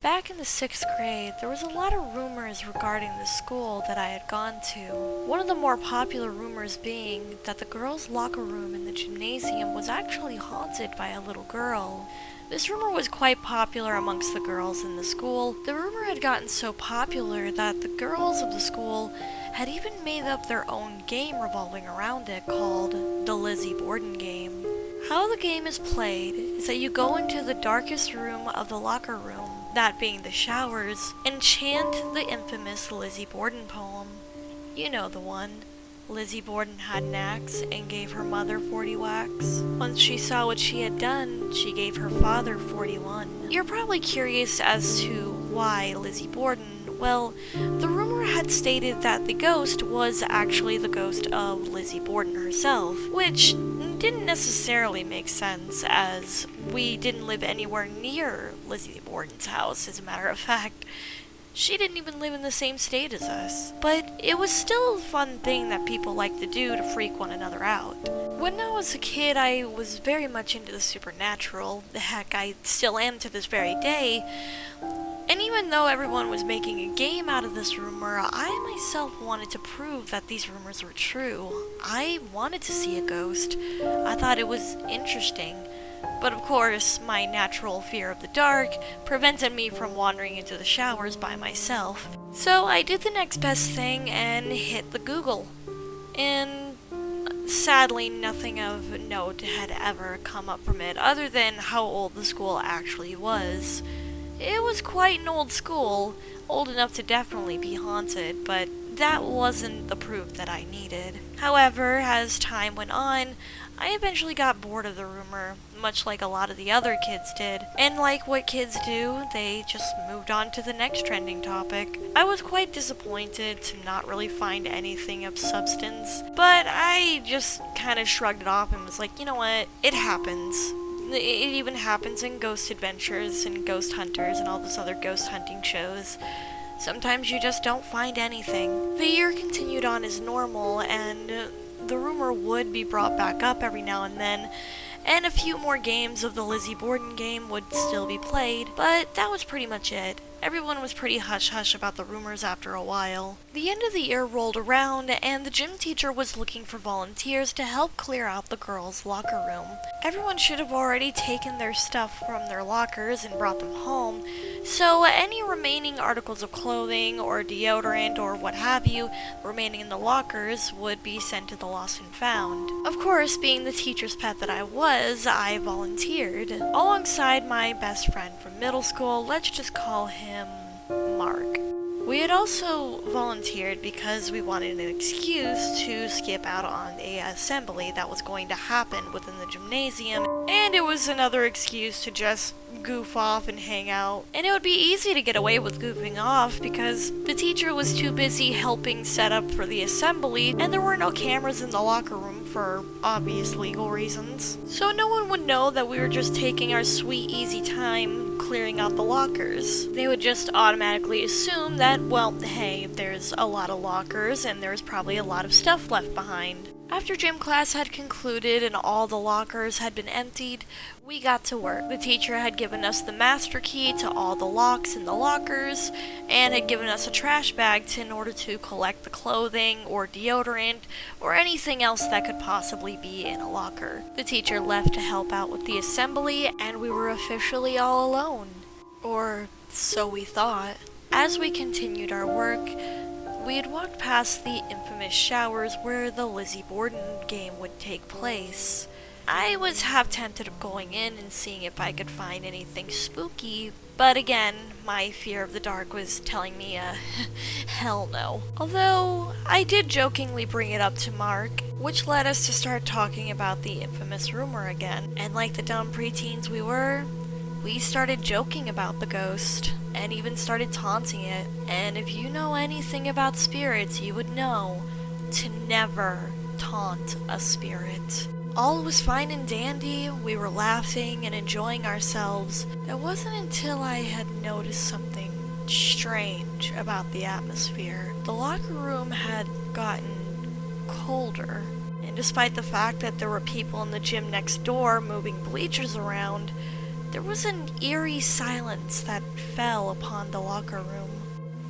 Back in the 6th grade, there was a lot of rumors regarding the school that I had gone to. One of the more popular rumors being that the girls' locker room in the gymnasium was actually haunted by a little girl. This rumor was quite popular amongst the girls in the school. The rumor had gotten so popular that the girls of the school had even made up their own game revolving around it called the Lizzie Borden game. How the game is played is that you go into the darkest room of the locker room, that being the showers, and chant the infamous Lizzie Borden poem. You know the one. Lizzie Borden had an axe and gave her mother 40 whacks. Once she saw what she had done, she gave her father 41. You're probably curious as to why Lizzie Borden. Well, the rumor had stated that the ghost was actually the ghost of Lizzie Borden herself, which didn't necessarily make sense, as we didn't live anywhere near Lizzie Borden's house. As a matter of fact, she didn't even live in the same state as us. But it was still a fun thing that people like to do to freak one another out. When I was a kid, I was very much into the supernatural. Heck, I still am to this very day. And even though everyone was making a game out of this rumor, I myself wanted to prove that these rumors were true. I wanted to see a ghost. I thought it was interesting. But of course, my natural fear of the dark prevented me from wandering into the showers by myself. So I did the next best thing and hit the Google. And sadly, nothing of note had ever come up from it other than how old the school actually was. It was quite an old school, old enough to definitely be haunted, but that wasn't the proof that I needed. However, as time went on, I eventually got bored of the rumor, much like a lot of the other kids did. And like what kids do, they just moved on to the next trending topic. I was quite disappointed to not really find anything of substance, but I just kind of shrugged it off and was like, you know what, it happens. It even happens in Ghost Adventures and Ghost Hunters and all those other ghost hunting shows. Sometimes you just don't find anything. The year continued on as normal, and the rumor would be brought back up every now and then, and a few more games of the Lizzie Borden game would still be played, but that was pretty much it. Everyone was pretty hush-hush about the rumors after a while. The end of the year rolled around, and the gym teacher was looking for volunteers to help clear out the girls' locker room. Everyone should have already taken their stuff from their lockers and brought them home, so any remaining articles of clothing or deodorant or what have you remaining in the lockers would be sent to the lost and found. Of course, being the teacher's pet that I was, I volunteered. Alongside my best friend from middle school, let's just call him Mark. We had also volunteered because we wanted an excuse to skip out on a assembly that was going to happen within the gymnasium, and it was another excuse to just goof off and hang out. And it would be easy to get away with goofing off because the teacher was too busy helping set up for the assembly, and there were no cameras in the locker room for obvious legal reasons. So no one would know that we were just taking our sweet easy time clearing out the lockers. They would just automatically assume that, well, hey, there's a lot of lockers and there's probably a lot of stuff left behind. After gym class had concluded and all the lockers had been emptied, we got to work. The teacher had given us the master key to all the locks in the lockers and had given us a trash bag in order to collect the clothing or deodorant or anything else that could possibly be in a locker. The teacher left to help out with the assembly, and we were officially all alone. Or so we thought. As we continued our work, we had walked past the infamous showers where the Lizzie Borden game would take place. I was half tempted of going in and seeing if I could find anything spooky, but again, my fear of the dark was telling me hell no. Although, I did jokingly bring it up to Mark, which led us to start talking about the infamous rumor again. And like the dumb preteens we were, we started joking about the ghost, and even started taunting it. And if you know anything about spirits, you would know to never taunt a spirit. All was fine and dandy, we were laughing and enjoying ourselves. It wasn't until I had noticed something strange about the atmosphere. The locker room had gotten colder, and despite the fact that there were people in the gym next door moving bleachers around, There was an eerie silence that fell upon the locker room.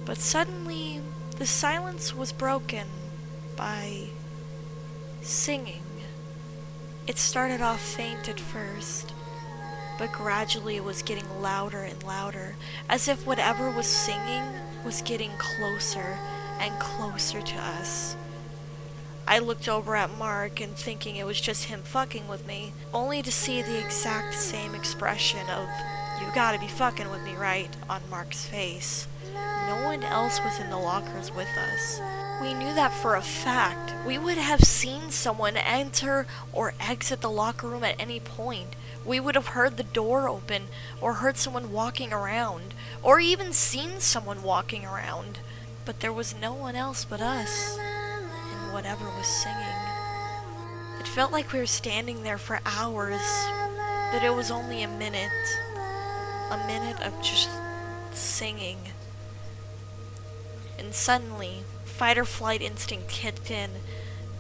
But suddenly, the silence was broken by singing. It started off faint at first, but gradually it was getting louder and louder, as if whatever was singing was getting closer and closer to us. I looked over at Mark and thinking it was just him fucking with me, only to see the exact same expression of, "You gotta be fucking with me, right?" on Mark's face. No one else was in the lockers with us. We knew that for a fact. We would have seen someone enter or exit the locker room at any point. We would have heard the door open, or heard someone walking around, or even seen someone walking around. But there was no one else but us, and whatever was singing. It felt like we were standing there for hours, but it was only a minute. A minute of just singing. And suddenly, fight or flight instinct kicked in,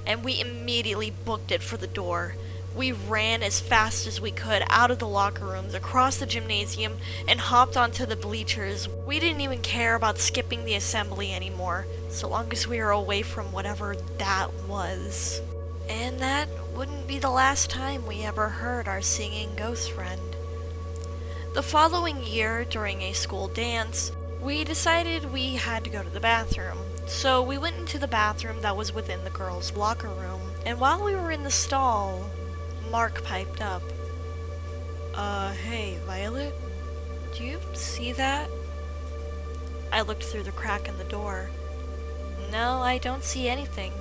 and we immediately booked it for the door. We ran as fast as we could out of the locker rooms, across the gymnasium, and hopped onto the bleachers. We didn't even care about skipping the assembly anymore, so long as we were away from whatever that was. And that wouldn't be the last time we ever heard our singing ghost friend. The following year, during a school dance, we decided we had to go to the bathroom. So we went into the bathroom that was within the girls' locker room, and while we were in the stall, Mark piped up. Hey, Violet? Do you see that?" I looked through the crack in the door. "No, I don't see anything.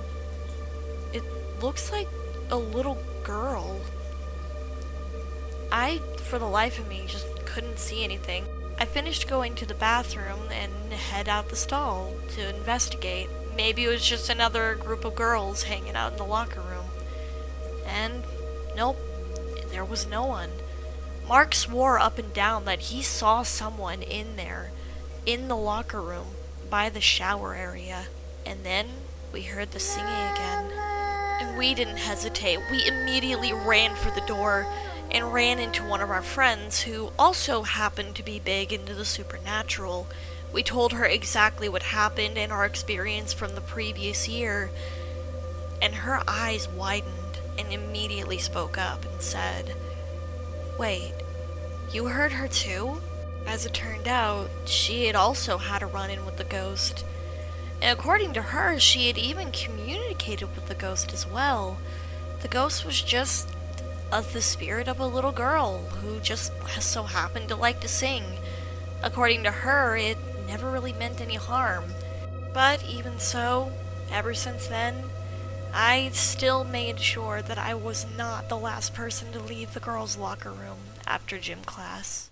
It looks like a little girl." I, for the life of me, just couldn't see anything. I finished going to the bathroom and head out the stall to investigate. Maybe it was just another group of girls hanging out in the locker room. And nope, there was no one. Mark swore up and down that he saw someone in there, in the locker room, by the shower area. And then we heard the singing again. And we didn't hesitate. We immediately ran for the door and ran into one of our friends who also happened to be big into the supernatural. We told her exactly what happened and our experience from the previous year, and her eyes widened and immediately spoke up and said, "Wait, you heard her too?" As it turned out, she had also had a run-in with the ghost, and according to her, she had even communicated with the ghost as well. The ghost was just the spirit of a little girl who just so happened to like to sing. According to her, it never really meant any harm. But even so, ever since then, I still made sure that I was not the last person to leave the girls' locker room after gym class.